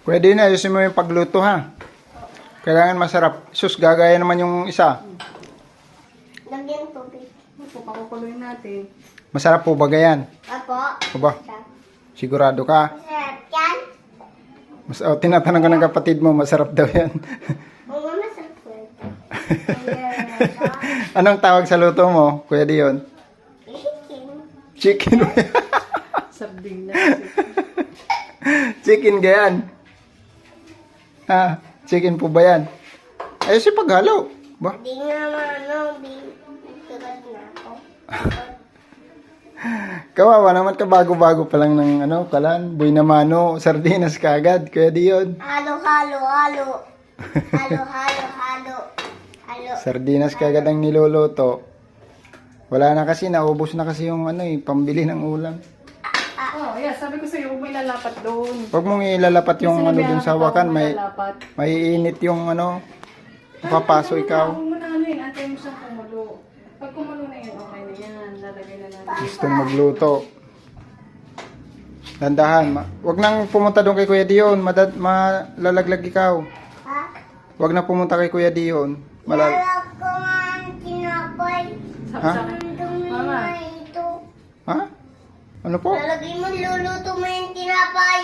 Pwede na, ayusin mo yung pagluto ha. Kailangan masarap. Sus, gagaya naman yung isa. Lagyan tubig. Ito, pakukuloyin natin. Masarap po ba gayan? Apo. Aba, sigurado ka? Masarap yan. Tinatanong ko ng kapatid mo, masarap daw yan. Oo, masarap po yan. Anong tawag sa luto mo, Kuya Dion? Chicken. Chicken. Sabing na. Chicken gayan. Ha? Chicken po ba yan? Ay, si paghalo. Ba? Di nga ano, bigat na ako. Kawawa naman ka bago-bago pa lang ng kalan, buy na mano, sardinas kaagad, Kuya Dion. Halo, halo, halo. Halo, halo, halo. Halo. Sardinas kaagad ang niluluto. Wala na kasi, naubos na kasi yung pambili ng ulam. Oh, yeah, sabi ko sa'yo, huwag mo ilalapat doon. Huwag mong ilalapat yung dun sa wakan, Ilalapat. may init yung papaso ikaw. Huwag mo na antayin mo siyang kumulo. Pag kumulo na yan, okay na yan. Lalagay na natin. Gustong magluto. Dandahan. Huwag nang pumunta doon kay Kuya Dion. Malalaglag ikaw. Ha? Huwag na pumunta kay Kuya Dion. Lalak ko nga ang tinapay. Sabi Ha? sa akin, Ang dumi Mama. na ito. Ha? Ano po? Lalagay mo, luluto mo yung tinapay.